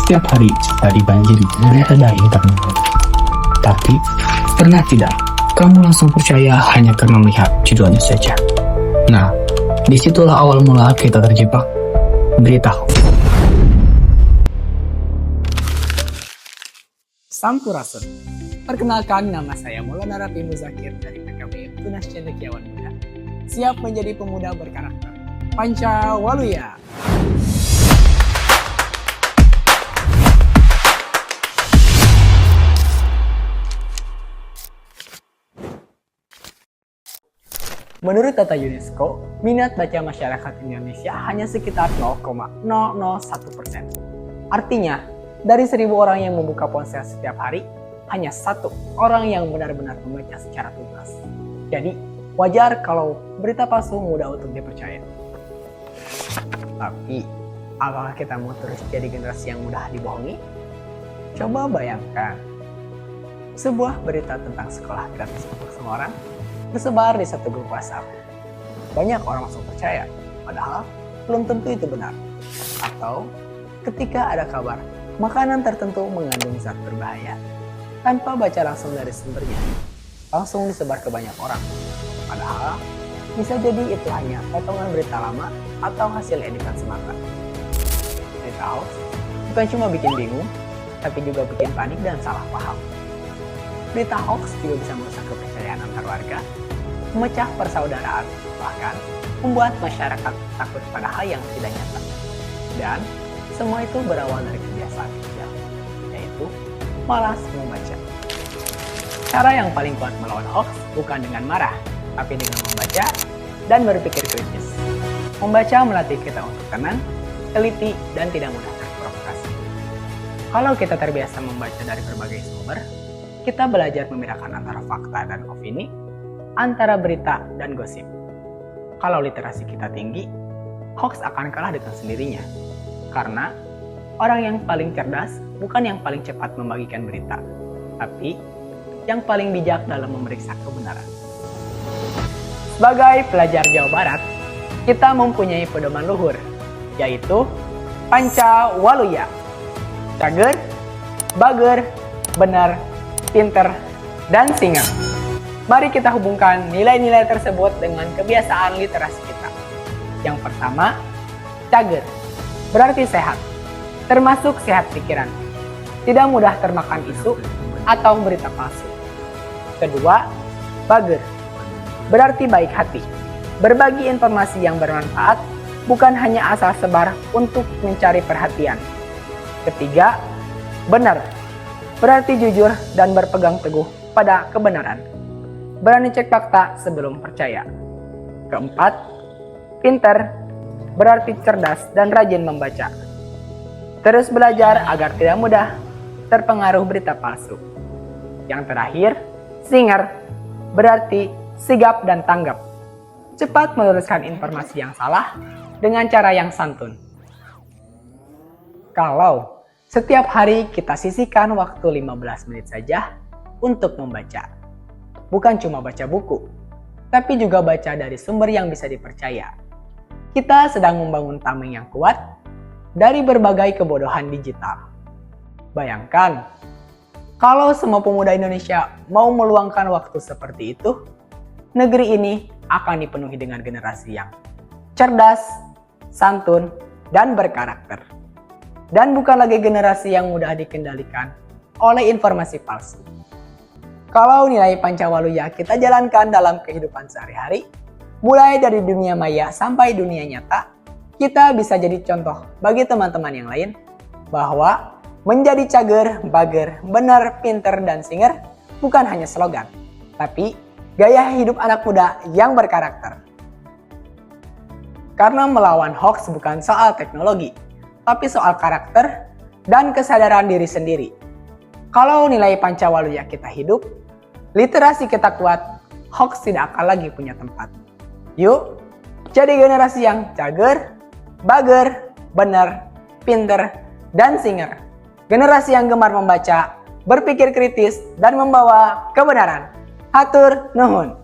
Setiap hari kita dibanjiri berita dari internet. Tapi, pernah tidak kamu langsung percaya hanya karena melihat judulnya saja? Nah, disitulah awal mula kita terjebak berita hoax. Sampurasun. Perkenalkan, nama saya Maulana Rafi Muzakir dari PKB Tunas Cendekiawan Muda. Siap menjadi pemuda berkarakter. Pancawaluya. Menurut data UNESCO, minat baca masyarakat Indonesia hanya sekitar 0,001%. Artinya, dari 1.000 orang yang membuka ponsel setiap hari, hanya 1 orang yang benar-benar membaca secara tuntas. Jadi, wajar kalau berita palsu mudah untuk dipercaya. Tapi, apakah kita mau terus jadi generasi yang mudah dibohongi? Coba bayangkan, sebuah berita tentang sekolah gratis untuk semua orang tersebar di satu grup WhatsApp. Banyak orang langsung percaya, padahal belum tentu itu benar. Atau ketika ada kabar makanan tertentu mengandung zat berbahaya, tanpa baca langsung dari sumbernya, langsung disebar ke banyak orang. Padahal bisa jadi itu hanya potongan berita lama atau hasil editan semata. Berita hoax bukan cuma bikin bingung, tapi juga bikin panik dan salah paham. Berita hoax juga bisa merusak kepercayaan antar warga, memecah persaudaraan, bahkan membuat masyarakat takut pada hal yang tidak nyata. Dan semua itu berawal dari kebiasaan kecil, yaitu malas membaca. Cara yang paling kuat melawan hoax bukan dengan marah, tapi dengan membaca dan berpikir kritis. Membaca melatih kita untuk tenang, teliti, dan tidak mudah terprovokasi. Kalau kita terbiasa membaca dari berbagai sumber, kita belajar membedakan antara fakta dan opini, antara berita dan gosip. Kalau literasi kita tinggi, hoax akan kalah dengan sendirinya. Karena orang yang paling cerdas bukan yang paling cepat membagikan berita, tapi yang paling bijak dalam memeriksa kebenaran. Sebagai pelajar Jawa Barat, kita mempunyai pedoman luhur, yaitu Pancawaluya. Cager, bager, benar, pinter, dan singa. Mari kita hubungkan nilai-nilai tersebut dengan kebiasaan literasi kita. Yang pertama, cager, berarti sehat, termasuk sehat pikiran, tidak mudah termakan isu atau berita palsu. Kedua, bager, berarti baik hati, berbagi informasi yang bermanfaat, bukan hanya asal sebar untuk mencari perhatian. Ketiga, benar, berarti jujur dan berpegang teguh pada kebenaran. Berani cek fakta sebelum percaya. Keempat, pinter, berarti cerdas dan rajin membaca. Terus belajar agar tidak mudah terpengaruh berita palsu. Yang terakhir, singer, berarti sigap dan tanggap. Cepat meluruskan informasi yang salah dengan cara yang santun. Kalau setiap hari kita sisihkan waktu 15 menit saja untuk membaca. Bukan cuma baca buku, tapi juga baca dari sumber yang bisa dipercaya. Kita sedang membangun tameng yang kuat dari berbagai kebodohan digital. Bayangkan, kalau semua pemuda Indonesia mau meluangkan waktu seperti itu, negeri ini akan dipenuhi dengan generasi yang cerdas, santun, dan berkarakter. Dan bukan lagi generasi yang mudah dikendalikan oleh informasi palsu. Kalau nilai Pancawaluya kita jalankan dalam kehidupan sehari-hari, mulai dari dunia maya sampai dunia nyata, kita bisa jadi contoh bagi teman-teman yang lain bahwa menjadi cager, bager, benar, pinter, dan singer bukan hanya slogan, tapi gaya hidup anak muda yang berkarakter. Karena melawan hoax bukan soal teknologi, tapi soal karakter dan kesadaran diri sendiri. Kalau nilai Pancawaluya kita hidup, literasi kita kuat, hoax tidak akan lagi punya tempat. Yuk, jadi generasi yang cager, bager, benar, pinter, dan singer. Generasi yang gemar membaca, berpikir kritis, dan membawa kebenaran. Hatur nuhun.